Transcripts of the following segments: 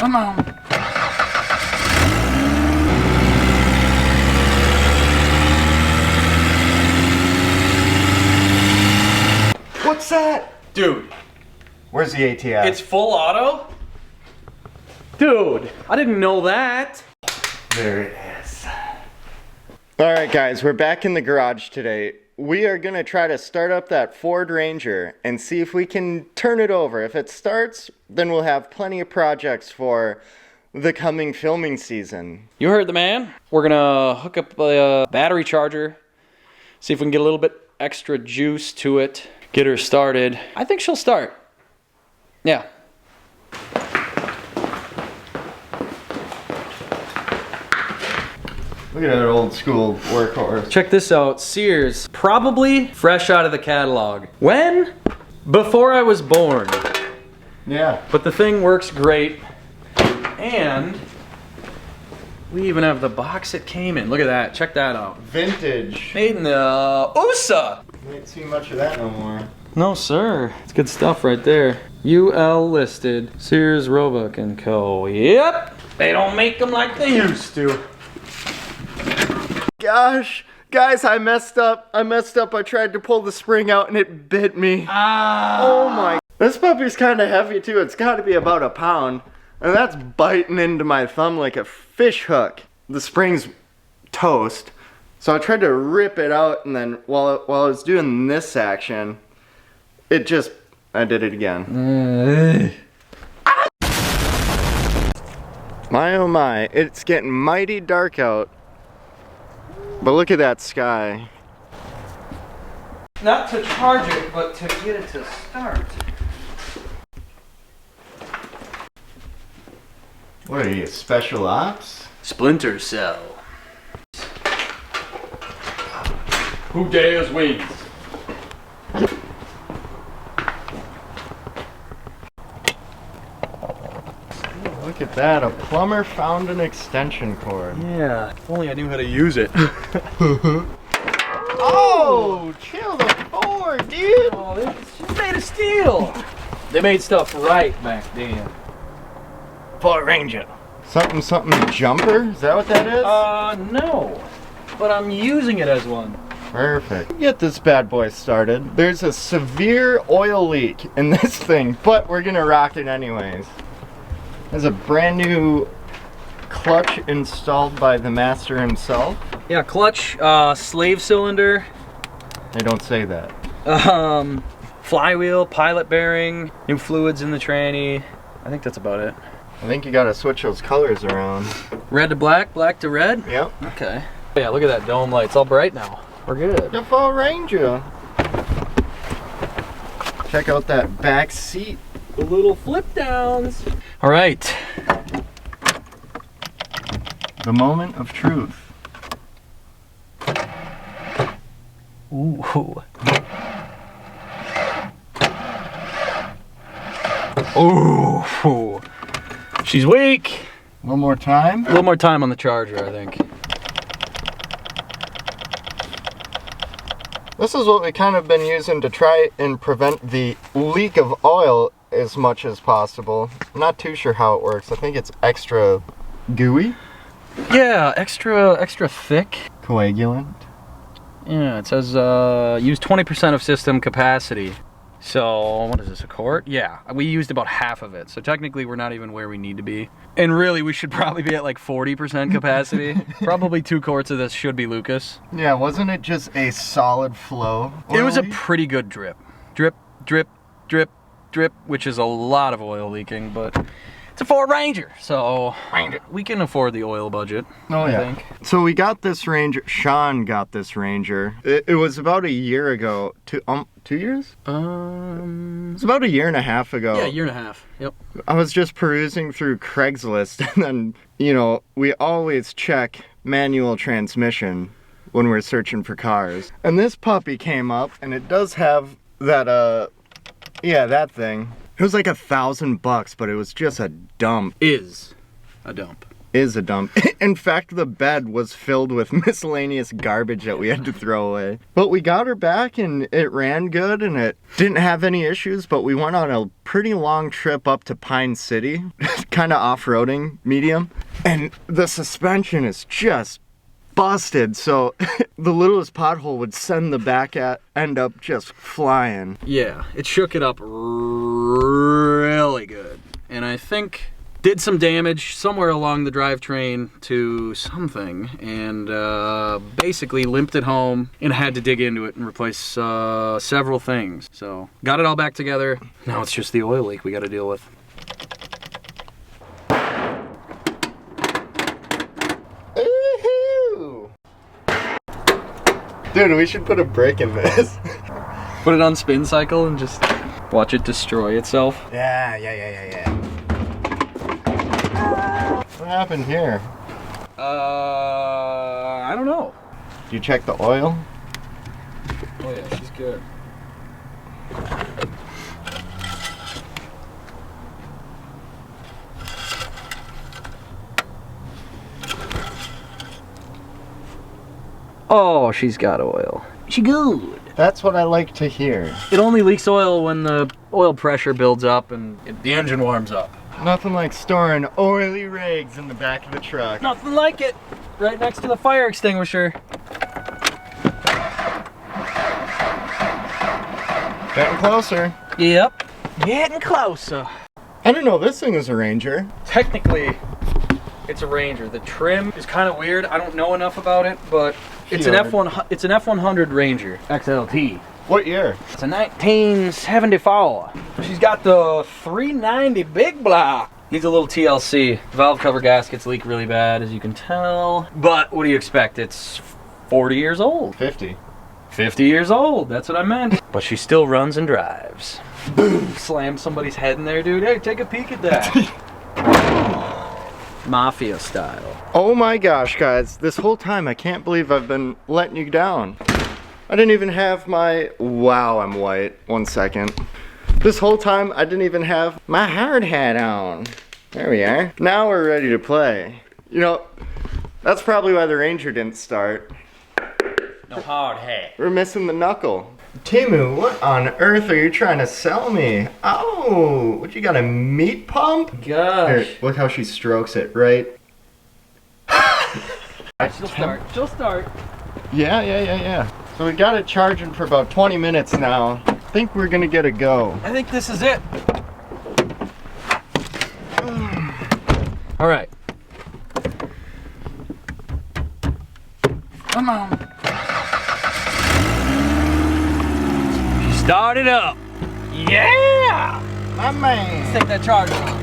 Come on. What's that? Dude. Where's the ATF? It's full auto? Dude, I didn't know that. There it is. Alright guys, we're back in the garage today. We are gonna try to start up that Ford Ranger and see if we can turn it over. If it starts, then we'll have plenty of projects for the coming filming season. You heard the man. We're gonna hook up a battery charger, see if we can get a little bit extra juice to it, get her started. I think she'll start. Yeah. Look at that old school workhorse. Check this out, Sears. Probably fresh out of the catalog. When? Before I was born. Yeah. But the thing works great. And we even have the box it came in. Look at that, check that out. Vintage. Made in the USA. Ain't seen much of that no more. No sir, it's good stuff right there. UL listed, Sears Roebuck & Co. Yep, they don't make them like they used to. Gosh, guys, I messed up. I tried to pull the spring out and it bit me. Ah. Oh my. This puppy's kind of heavy too. It's got to be about a pound. And that's biting into my thumb like a fish hook. The spring's toast. So I tried to rip it out, and then while I was doing this action, I did it again. My oh my, it's getting mighty dark out. But look at that sky. Not to charge it, but to get it to start. What are you, special ops? Splinter cell. Who dares wins? Look at that, a plumber found an extension cord. Yeah, if only I knew how to use it. Oh, chill the Ford, dude. Oh, it's made of steel. They made stuff right back then. Ford Ranger. Something jumper? Is that what that is? No. But I'm using it as one. Perfect. Get this bad boy started. There's a severe oil leak in this thing, but we're gonna rock it anyways. There's a brand new clutch installed by the master himself. Yeah, clutch, slave cylinder. They don't say that. Flywheel, pilot bearing, new fluids in the tranny. I think that's about it. I think you gotta switch those colors around. Red to black, black to red? Yep. Okay. Yeah, look at that dome light. It's all bright now. We're good. The Ford Ranger. Check out that back seat. The little flip downs. All right. The moment of truth. Ooh. Ooh. She's weak. One more time. A little more time on the charger, I think. This is what we kind of been using to try and prevent the leak of oil as much as possible. I'm not too sure how it works. I think it's extra gooey. Yeah, extra thick. Coagulant. Yeah, it says use 20% of system capacity. So, what is this, a quart? Yeah, we used about half of it. So technically we're not even where we need to be. And really we should probably be at like 40% capacity. Probably 2 quarts of this should be Lucas. Yeah, wasn't it just a solid flow? It was a leak? pretty good drip. Drip, drip, drip, drip, which is a lot of oil leaking, but it's a Ford Ranger, so we can afford the oil budget. Oh yeah. I think. So we got this Ranger. Shaun got this Ranger. It was about a year ago. 2 years? It's about a year and a half ago. Yeah, a year and a half. Yep. I was just perusing through Craigslist, and then, you know, we always check manual transmission when we're searching for cars. And this puppy came up, and it does have that, yeah, that thing. It was like $1,000, but it was just a dump. Is a dump. is a dump. In fact, the bed was filled with miscellaneous garbage that we had to throw away. But we got her back and it ran good and it didn't have any issues, but we went on a pretty long trip up to Pine City, kind of off-roading medium, and the suspension is just busted, so the littlest pothole would send the back end up just flying. Yeah, it shook it up really good. And I think did some damage somewhere along the drivetrain to something, and basically limped it home and had to dig into it and replace several things. So got it all back together. Now it's just the oil leak we got to deal with. Dude, we should put a brake in this. Put it on spin cycle and just watch it destroy itself. Yeah. What happened here? I don't know. Did you check the oil? Oh yeah, she's good. Oh, she's got oil. She good. That's what I like to hear. It only leaks oil when the oil pressure builds up and the engine warms up. Nothing like storing oily rags in the back of the truck. Nothing like it. Right next to the fire extinguisher. Getting closer. Yep. Getting closer. I didn't know this thing was a Ranger. Technically, it's a Ranger. The trim is kind of weird. I don't know enough about it, but it's an F1. It's an F100 Ranger XLT. What year? It's a 1974. She's got the 390 big block. Needs a little TLC. Valve cover gaskets leak really bad, as you can tell. But what do you expect? It's 40 years old. 50. 50 years old. That's what I meant. But she still runs and drives. Boom! Slam somebody's head in there, dude. Hey, take a peek at that. Mafia style. Oh my gosh, guys. This whole time, I can't believe I've been letting you down. I didn't even have my... Wow, I'm white. 1 second. This whole time, I didn't even have my hard hat on. There we are. Now we're ready to play. You know, that's probably why the Ranger didn't start. No hard hat. We're missing the knuckle. Timu, what on earth are you trying to sell me? Oh, what, you got a meat pump? Gosh. Here, look how she strokes it, right? She'll start. She'll start. Yeah. So we got it charging for about 20 minutes now. I think we're gonna get a go. I think this is it. All right. Come on. Start it up. Yeah! My man. Let's take that charger on.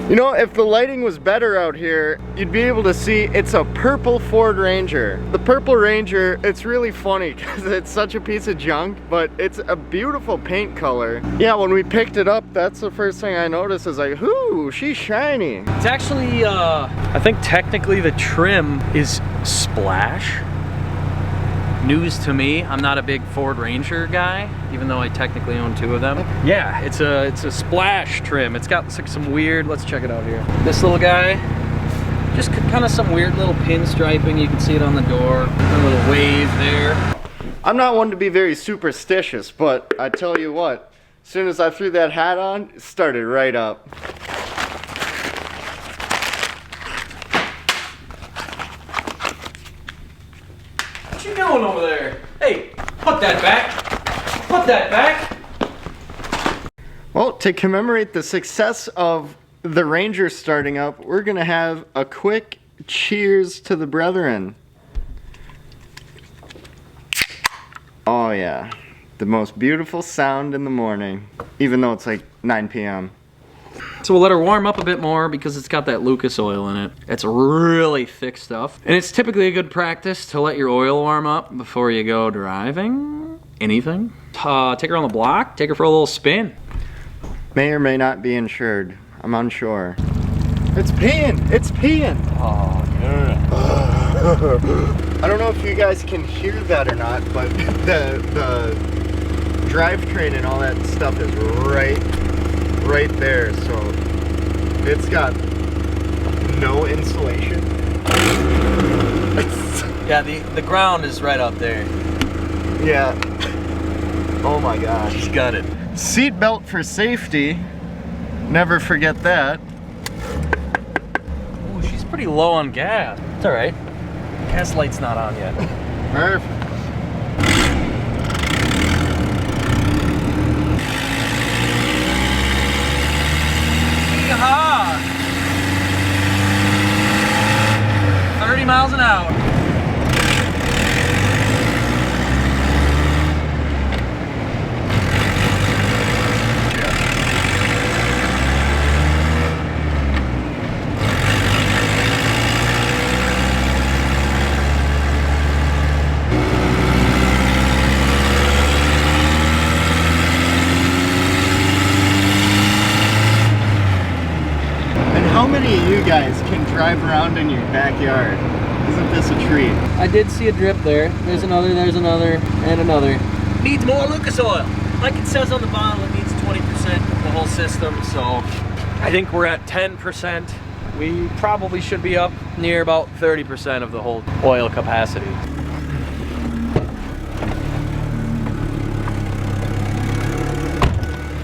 You know, if the lighting was better out here, you'd be able to see it's a purple Ford Ranger. The purple Ranger, it's really funny because it's such a piece of junk, but it's a beautiful paint color. Yeah, when we picked it up, that's the first thing I noticed is like, ooh, she's shiny. It's actually, I think technically the trim is splash. News to me. I'm not a big Ford Ranger guy, even though I technically own 2 of them. Yeah, it's a splash trim. It's got like some weird, let's check it out here. This little guy, just kind of some weird little pinstriping. You can see it on the door. A little wave there. I'm not one to be very superstitious, but I tell you what, as soon as I threw that hat on, it started right up. What you doing over there? Hey, put that back. Put that back. Well, to commemorate the success of the Ranger starting up, we're gonna have a quick cheers to the brethren. Oh yeah, the most beautiful sound in the morning, even though it's like 9 p.m. So we'll let her warm up a bit more because it's got that Lucas oil in it. It's really thick stuff. And it's typically a good practice to let your oil warm up before you go driving anything. Take her on the block, take her for a little spin. May or may not be insured. I'm unsure. It's peeing! It's peeing! Oh, yeah. I don't know if you guys can hear that or not, but the drivetrain and all that stuff is right there, so it's got no insulation. Yeah, the ground is right up there. Yeah. Oh my gosh. She's got it. Seat belt for safety. Never forget that. Ooh, she's pretty low on gas. It's alright. Gas light's not on yet. Perfect. Yeehaw! 30 miles an hour. How many of you guys can drive around in your backyard? Isn't this a treat? I did see a drip there. There's another, and another. Needs more Lucas oil. Like it says on the bottle, it needs 20% of the whole system, so I think we're at 10%. We probably should be up near about 30% of the whole oil capacity.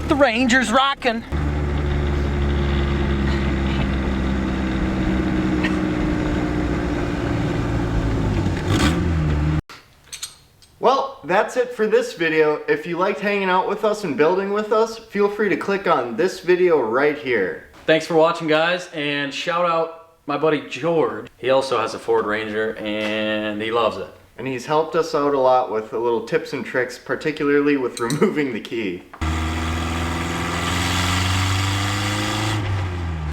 The Ranger's rocking. Well, that's it for this video. If you liked hanging out with us and building with us, feel free to click on this video right here. Thanks for watching, guys, and shout out my buddy George. He also has a Ford Ranger and he loves it. And he's helped us out a lot with a little tips and tricks, particularly with removing the key.